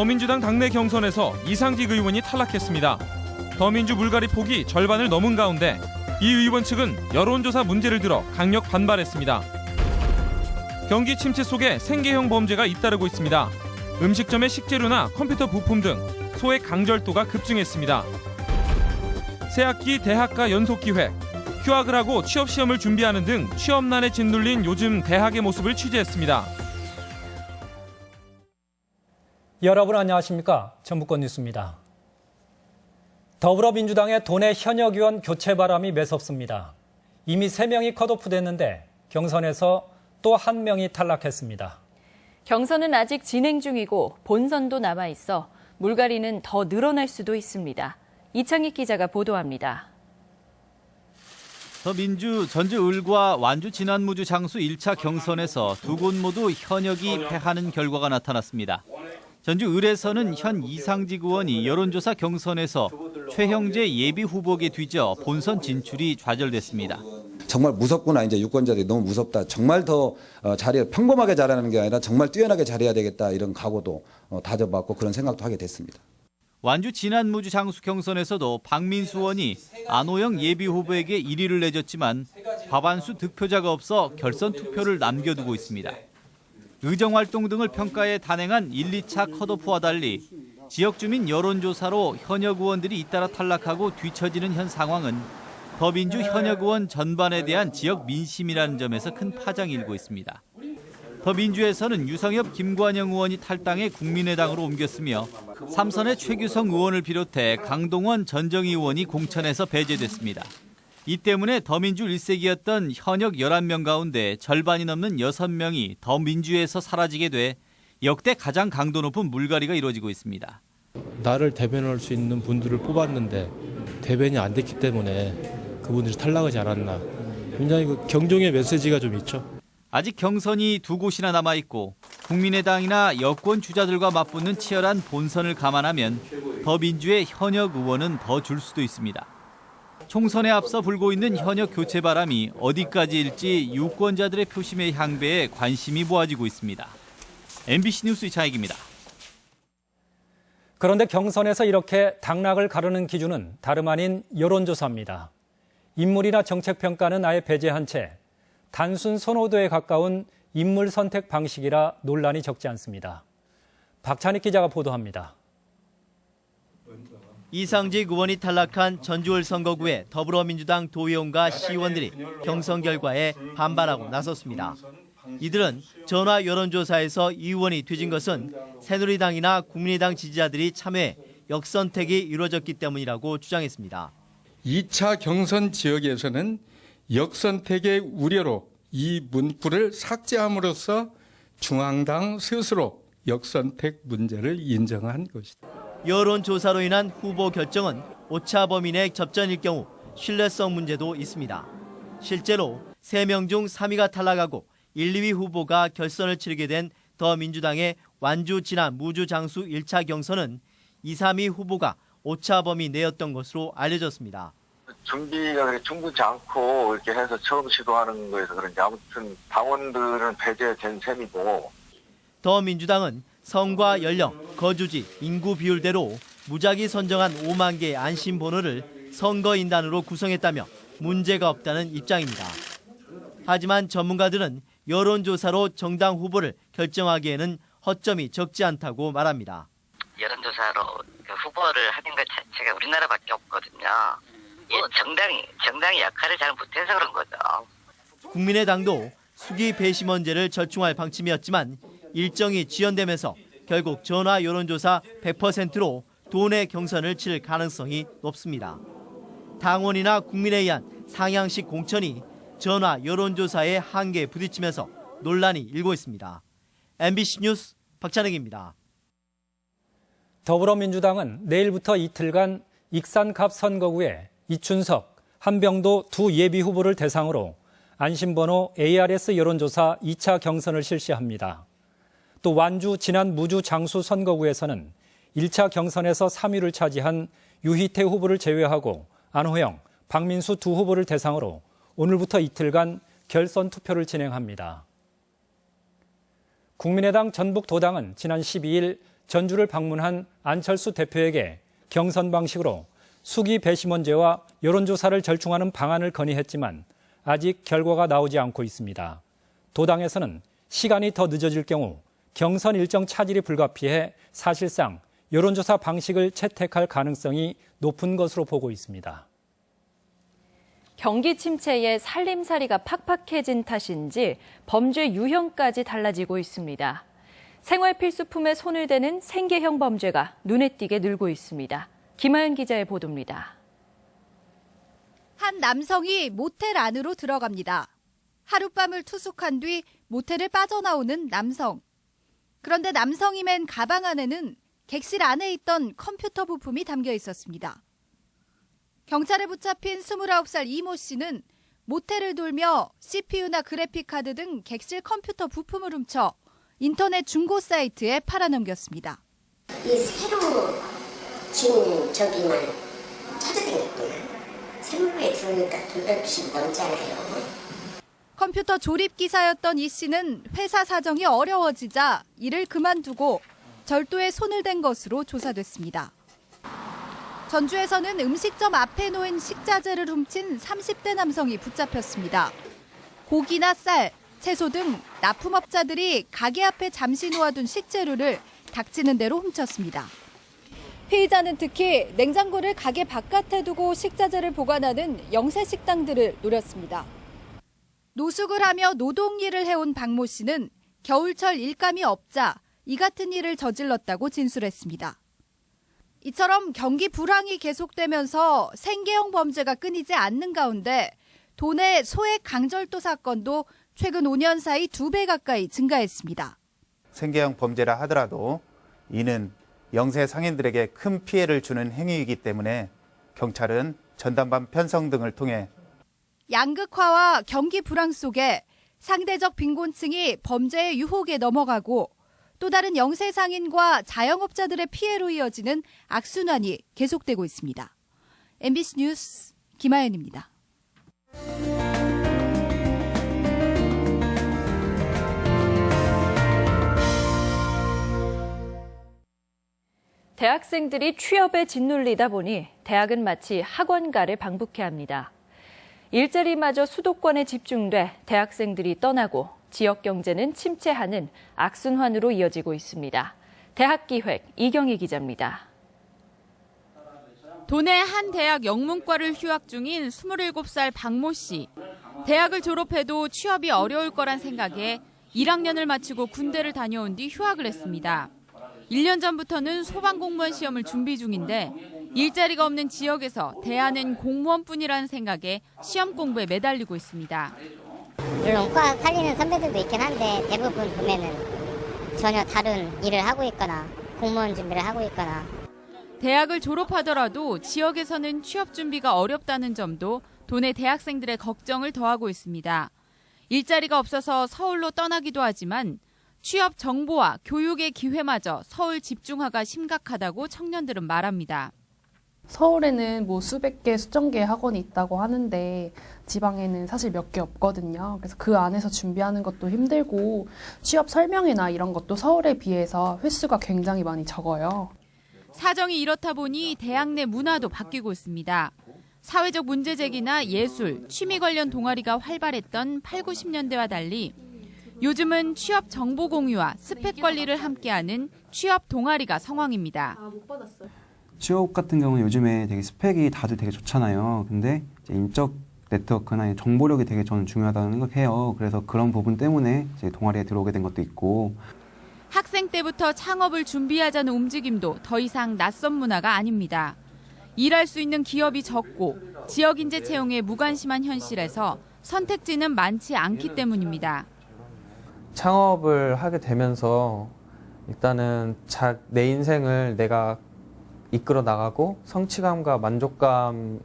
더민주당 당내 경선에서 이상직 의원이 탈락했습니다. 더민주 물갈이 폭이 절반을 넘은 가운데 이 의원 측은 여론조사 문제를 들어 강력 반발했습니다. 경기 침체 속에 생계형 범죄가 잇따르고 있습니다. 음식점의 식재료나 컴퓨터 부품 등 소액 강절도가 급증했습니다. 새학기 대학가 연속기획, 휴학을 하고 취업시험을 준비하는 등 취업난에 짓눌린 요즘 대학의 모습을 취재했습니다. 여러분 안녕하십니까? 전북권 뉴스입니다. 더불어민주당의 도내 현역 의원 교체 바람이 매섭습니다. 이미 3명이 컷오프됐는데 경선에서 또 1명이 탈락했습니다. 경선은 아직 진행 중이고 본선도 남아있어 물갈이는 더 늘어날 수도 있습니다. 이창익 기자가 보도합니다. 더민주 전주을과 완주 진안무주 장수 1차 경선에서 두 곳 모두 현역이 패하는 결과가 나타났습니다. 전주을에서는 현 이상직 의원이 여론조사 경선에서 최형재 예비 후보에게 뒤져 본선 진출이 좌절됐습니다. 정말 무섭구나. 이제 유권자들이 너무 무섭다. 정말 더 평범하게 잘하는 게 아니라 정말 뛰어나게 잘해야 되겠다. 이런 각오도 다져봤고 그런 생각도 하게 됐습니다. 완주 진안무주 장수 경선에서도 박민수 의원이 안호영 예비 후보에게 1위를 내줬지만 과반수 득표자가 없어 결선 투표를 남겨두고 있습니다. 의정활동 등을 평가해 단행한 1, 2차 컷오프와 달리 지역 주민 여론조사로 현역 의원들이 잇따라 탈락하고 뒤처지는 현 상황은 더민주 현역 의원 전반에 대한 지역 민심이라는 점에서 큰 파장이 일고 있습니다. 더민주에서는 유성엽, 김관영 의원이 탈당해 국민의당으로 옮겼으며 3선의 최규성 의원을 비롯해 강동원, 전정희 의원이 공천에서 배제됐습니다. 이 때문에 더민주 1세기였던 현역 11명 가운데 절반이 넘는 6명이 더민주에서 사라지게 돼 역대 가장 강도 높은 물갈이가 이루어지고 있습니다. 나를 대변할 수 있는 분들을 뽑았는데 대변이 안 됐기 때문에 그분들이 탈락하지 않았나. 굉장히 경종의 메시지가 좀 있죠. 아직 경선이 두 곳이나 남아있고 국민의당이나 여권 주자들과 맞붙는 치열한 본선을 감안하면 더민주의 현역 의원은 더 줄 수도 있습니다. 총선에 앞서 불고 있는 현역 교체 바람이 어디까지일지 유권자들의 표심의 향배에 관심이 모아지고 있습니다. MBC 뉴스 이창익입니다. 그런데 경선에서 이렇게 당락을 가르는 기준은 다름 아닌 여론조사입니다. 인물이나 정책평가는 아예 배제한 채 단순 선호도에 가까운 인물 선택 방식이라 논란이 적지 않습니다. 박찬익 기자가 보도합니다. 이상직 의원이 탈락한 전주을 선거구의 더불어민주당 도의원과 시의원들이 경선 결과에 반발하고 나섰습니다. 이들은 전화 여론조사에서 이 의원이 뒤진 것은 새누리당이나 국민의당 지지자들이 참여해 역선택이 이루어졌기 때문이라고 주장했습니다. 2차 경선 지역에서는 역선택의 우려로 이 문구를 삭제함으로써 중앙당 스스로 역선택 문제를 인정한 것이다. 여론조사로 인한 후보 결정은 오차 범위 내 접전일 경우 신뢰성 문제도 있습니다. 실제로 3명 중 3위가 탈락하고 1, 2위 후보가 결선을 치르게 된 더민주당의 완주 진안 무주 장수 1차 경선은 2, 3위 후보가 오차 범위 내였던 것으로 알려졌습니다. 준비가 충분치 않고 이렇게 해서 처음 시도하는 거에서 그런지 아무튼 당원들은 배제된 셈이고 더민주당은 성과 연령, 거주지, 인구 비율대로 무작위 선정한 5만 개의 안심번호를 선거인단으로 구성했다며 문제가 없다는 입장입니다. 하지만 전문가들은 여론조사로 정당 후보를 결정하기에는 허점이 적지 않다고 말합니다. 여론조사로 후보를 하는 것 자체가 우리나라밖에 없거든요. 정당이 역할을 잘 못해서 그런 거죠. 국민의당도 수기 배심원제를 절충할 방침이었지만 일정이 지연되면서 결국 전화 여론조사 100%로 도내 경선을 치를 가능성이 높습니다. 당원이나 국민에 의한 상향식 공천이 전화 여론조사의 한계에 부딪히면서 논란이 일고 있습니다. MBC 뉴스 박찬익입니다. 더불어민주당은 내일부터 이틀간 익산갑 선거구에 이춘석, 한병도 두 예비 후보를 대상으로 안심번호 ARS 여론조사 2차 경선을 실시합니다. 또 완주 진안 무주 장수 선거구에서는 1차 경선에서 3위를 차지한 유희태 후보를 제외하고 안호영, 박민수 두 후보를 대상으로 오늘부터 이틀간 결선 투표를 진행합니다. 국민의당 전북도당은 지난 12일 전주를 방문한 안철수 대표에게 경선 방식으로 수기 배심원제와 여론조사를 절충하는 방안을 건의했지만 아직 결과가 나오지 않고 있습니다. 도당에서는 시간이 더 늦어질 경우 경선 일정 차질이 불가피해 사실상 여론조사 방식을 채택할 가능성이 높은 것으로 보고 있습니다. 경기 침체에 살림살이가 팍팍해진 탓인지 범죄 유형까지 달라지고 있습니다. 생활 필수품에 손을 대는 생계형 범죄가 눈에 띄게 늘고 있습니다. 김하연 기자의 보도입니다. 한 남성이 모텔 안으로 들어갑니다. 하룻밤을 투숙한 뒤 모텔을 빠져나오는 남성. 그런데 남성이 맨 가방 안에는 객실 안에 있던 컴퓨터 부품이 담겨 있었습니다. 경찰에 붙잡힌 29살 이모 씨는 모텔을 돌며 CPU나 그래픽카드 등 객실 컴퓨터 부품을 훔쳐 인터넷 중고 사이트에 팔아넘겼습니다. 이 새로 준 저기는 찾아다녔구나. 새로에 들어오니까 $200씩 넘잖아요. 컴퓨터 조립 기사였던 이 씨는 회사 사정이 어려워지자 일을 그만두고 절도에 손을 댄 것으로 조사됐습니다. 전주에서는 음식점 앞에 놓인 식자재를 훔친 30대 남성이 붙잡혔습니다. 고기나 쌀, 채소 등 납품업자들이 가게 앞에 잠시 놓아둔 식재료를 닥치는 대로 훔쳤습니다. 피의자는 특히 냉장고를 가게 바깥에 두고 식자재를 보관하는 영세 식당들을 노렸습니다. 노숙을 하며 노동일을 해온 박모 씨는 겨울철 일감이 없자 이 같은 일을 저질렀다고 진술했습니다. 이처럼 경기 불황이 계속되면서 생계형 범죄가 끊이지 않는 가운데 도내 소액 강절도 사건도 최근 5년 사이 2배 가까이 증가했습니다. 생계형 범죄라 하더라도 이는 영세 상인들에게 큰 피해를 주는 행위이기 때문에 경찰은 전담반 편성 등을 통해 양극화와 경기 불황 속에 상대적 빈곤층이 범죄의 유혹에 넘어가고 또 다른 영세 상인과 자영업자들의 피해로 이어지는 악순환이 계속되고 있습니다. MBC 뉴스 김하연입니다. 대학생들이 취업에 짓눌리다 보니 대학은 마치 학원가를 방북해야 합니다. 일자리마저 수도권에 집중돼 대학생들이 떠나고 지역 경제는 침체하는 악순환으로 이어지고 있습니다. 대학기획 이경희 기자입니다. 도내 한 대학 영문과를 휴학 중인 27살 박모 씨. 대학을 졸업해도 취업이 어려울 거란 생각에 1학년을 마치고 군대를 다녀온 뒤 휴학을 했습니다. 1년 전부터는 소방공무원 시험을 준비 중인데 일자리가 없는 지역에서 대안은 공무원뿐이라는 생각에 시험 공부에 매달리고 있습니다. 물론 과 살리는 선배들도 있긴 한데 대부분 보면은 전혀 다른 일을 하고 있거나 공무원 준비를 하고 있거나. 대학을 졸업하더라도 지역에서는 취업 준비가 어렵다는 점도 도내 대학생들의 걱정을 더하고 있습니다. 일자리가 없어서 서울로 떠나기도 하지만 취업 정보와 교육의 기회마저 서울 집중화가 심각하다고 청년들은 말합니다. 서울에는 뭐 수백 개, 수천 개 학원이 있다고 하는데 지방에는 사실 몇 개 없거든요. 그래서 그 안에서 준비하는 것도 힘들고 취업 설명회나 이런 것도 서울에 비해서 횟수가 굉장히 많이 적어요. 사정이 이렇다 보니 대학 내 문화도 바뀌고 있습니다. 사회적 문제 제기나 예술, 취미 관련 동아리가 활발했던 8, 90년대와 달리 요즘은 취업 정보 공유와 스펙 관리를 함께하는 취업 동아리가 성황입니다. 취업 같은 경우는 요즘에 되게 스펙이 다들 되게 좋잖아요. 근데 이제 인적 네트워크나 정보력이 되게 저는 중요하다는 생각해요. 그래서 그런 부분 때문에 이제 동아리에 들어오게 된 것도 있고. 학생 때부터 창업을 준비하자는 움직임도 더 이상 낯선 문화가 아닙니다. 일할 수 있는 기업이 적고 지역 인재 채용에 무관심한 현실에서 선택지는 많지 않기 때문입니다. 창업을 하게 되면서 일단은 내 인생을 내가 이끌어 나가고 성취감과 만족감이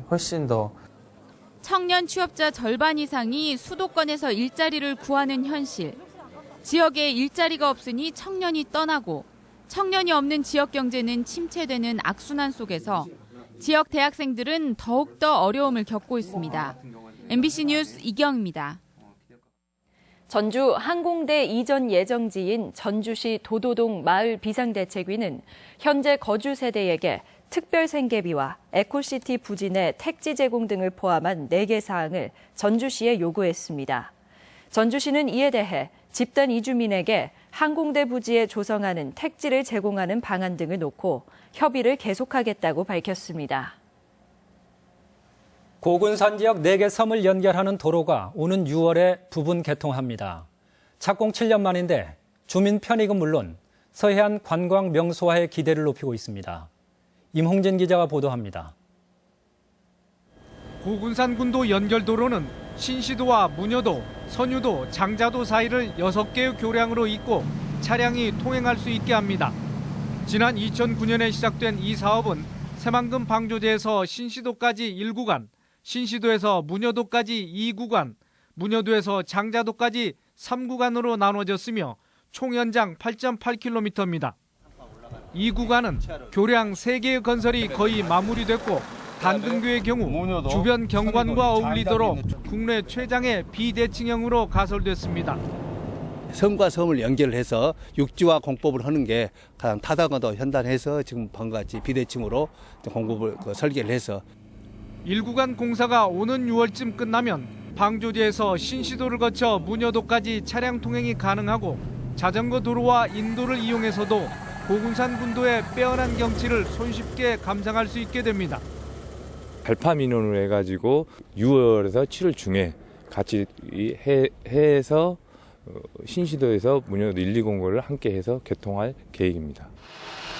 훨씬 더. 청년 취업자 절반 이상이 수도권에서 일자리를 구하는 현실. 지역에 일자리가 없으니 청년이 떠나고 청년이 없는 지역 경제는 침체되는 악순환 속에서 지역 대학생들은 더욱더 어려움을 겪고 있습니다. MBC 뉴스 이경입니다. 전주 항공대 이전 예정지인 전주시 도도동 마을 비상대책위는 현재 거주 세대에게 특별 생계비와 에코시티 부진의 택지 제공 등을 포함한 4개 사항을 전주시에 요구했습니다. 전주시는 이에 대해 집단 이주민에게 항공대 부지에 조성하는 택지를 제공하는 방안 등을 놓고 협의를 계속하겠다고 밝혔습니다. 고군산 지역 4개 섬을 연결하는 도로가 오는 6월에 부분 개통합니다. 착공 7년 만인데 주민 편익은 물론 서해안 관광 명소화에 기대를 높이고 있습니다. 임홍진 기자가 보도합니다. 고군산군도 연결도로는 신시도와 문여도, 선유도, 장자도 사이를 6개의 교량으로 잇고 차량이 통행할 수 있게 합니다. 지난 2009년에 시작된 이 사업은 새만금 방조제에서 신시도까지 1구간, 신시도에서 문여도까지 2구간, 문여도에서 장자도까지 3구간으로 나눠졌으며 총 연장 8.8km입니다. 이 구간은 교량 3개의 건설이 거의 마무리됐고 단등교의 경우 주변 경관과 어울리도록 국내 최장의 비대칭형으로 가설됐습니다. 섬과 섬을 연결해서 육지와 공법을 하는 게 가장 타당하다고 판단해서 지금 방과 같이 비대칭으로 공법을 설계를 해서 1구간 공사가 오는 6월쯤 끝나면 방조제에서 신시도를 거쳐 문여도까지 차량 통행이 가능하고 자전거 도로와 인도를 이용해서도 고군산 군도의 빼어난 경치를 손쉽게 감상할 수 있게 됩니다. 발파 민원을 해가지고 6월에서 7월 중에 같이 해에서 신시도에서 문여도 1,2공고를 함께 해서 개통할 계획입니다.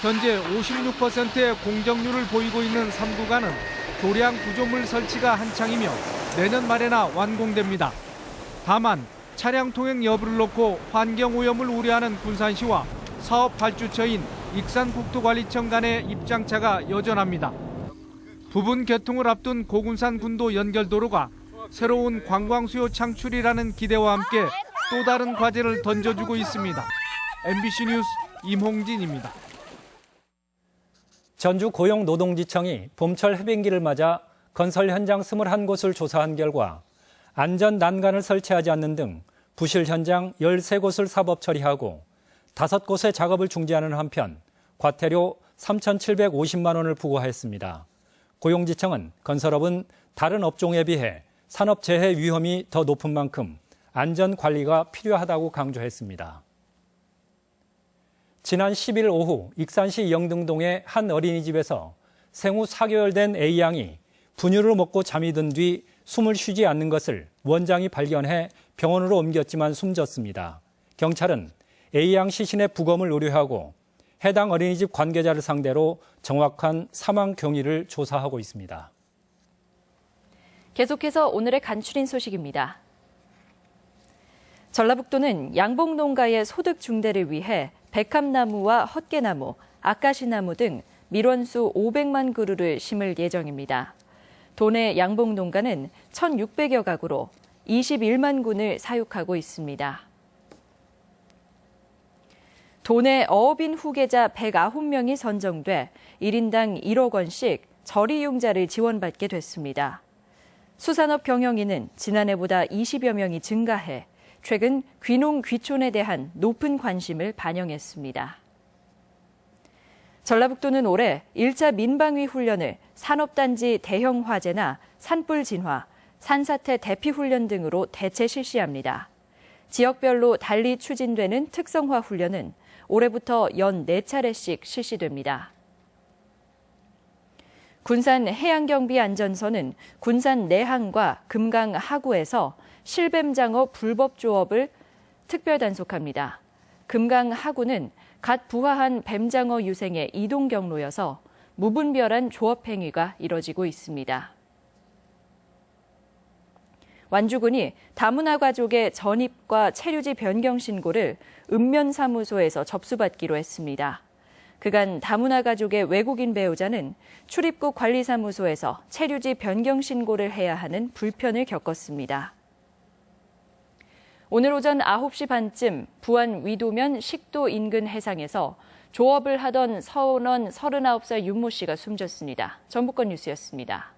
현재 56%의 공정률을 보이고 있는 3구간은 교량 구조물 설치가 한창이며 내년 말에나 완공됩니다. 다만 차량 통행 여부를 놓고 환경오염을 우려하는 군산시와 사업 발주처인 익산국토관리청 간의 입장차가 여전합니다. 부분 개통을 앞둔 고군산 군도 연결도로가 새로운 관광수요 창출이라는 기대와 함께 또 다른 과제를 던져주고 있습니다. MBC 뉴스 임홍진입니다. 전주 고용노동지청이 봄철 해변기를 맞아 건설 현장 21곳을 조사한 결과 안전 난간을 설치하지 않는 등 부실 현장 13곳을 사법 처리하고 5곳의 작업을 중지하는 한편 과태료 3,750만 원을 부과했습니다. 고용지청은 건설업은 다른 업종에 비해 산업재해 위험이 더 높은 만큼 안전관리가 필요하다고 강조했습니다. 지난 10일 오후 익산시 영등동의 한 어린이집에서 생후 4개월 된 A양이 분유를 먹고 잠이 든 뒤 숨을 쉬지 않는 것을 원장이 발견해 병원으로 옮겼지만 숨졌습니다. 경찰은 A양 시신의 부검을 의뢰하고 해당 어린이집 관계자를 상대로 정확한 사망 경위를 조사하고 있습니다. 계속해서 오늘의 간추린 소식입니다. 전라북도는 양봉농가의 소득 증대를 위해 백합나무와 헛개나무, 아카시나무 등 밀원수 500만 그루를 심을 예정입니다. 도내 양봉농가는 1,600여 가구로 21만 군을 사육하고 있습니다. 도내 어업인 후계자 109명이 선정돼 1인당 1억 원씩 절이융자를 지원받게 됐습니다. 수산업 경영인은 지난해보다 20여 명이 증가해 최근 귀농 귀촌에 대한 높은 관심을 반영했습니다. 전라북도는 올해 1차 민방위 훈련을 산업단지 대형 화재나 산불 진화, 산사태 대피 훈련 등으로 대체 실시합니다. 지역별로 달리 추진되는 특성화 훈련은 올해부터 연 4차례씩 실시됩니다. 군산 해양경비안전서는 군산 내항과 금강 하구에서 실뱀장어 불법 조업을 특별 단속합니다. 금강 하구는 갓 부화한 뱀장어 유생의 이동 경로여서 무분별한 조업 행위가 이뤄지고 있습니다. 완주군이 다문화 가족의 전입과 체류지 변경 신고를 읍면사무소에서 접수받기로 했습니다. 그간 다문화 가족의 외국인 배우자는 출입국 관리사무소에서 체류지 변경 신고를 해야 하는 불편을 겪었습니다. 오늘 오전 9시 반쯤 부안 위도면 식도 인근 해상에서 조업을 하던 서운원 39살 윤모 씨가 숨졌습니다. 전북권 뉴스였습니다.